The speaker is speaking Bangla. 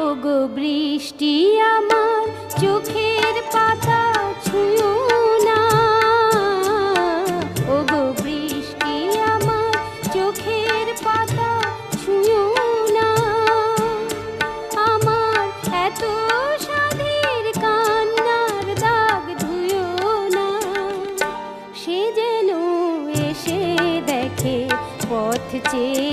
ওগো বৃষ্টি আমার চোখের পাতা ছুঁয়ো না, ওগো বৃষ্টি আমার চোখের পাতা ছুঁয়ো না, আমার এত সাধের কান্নার দাগ ধুয়ো না। সে যেন এসে দেখে পথ চেয়ে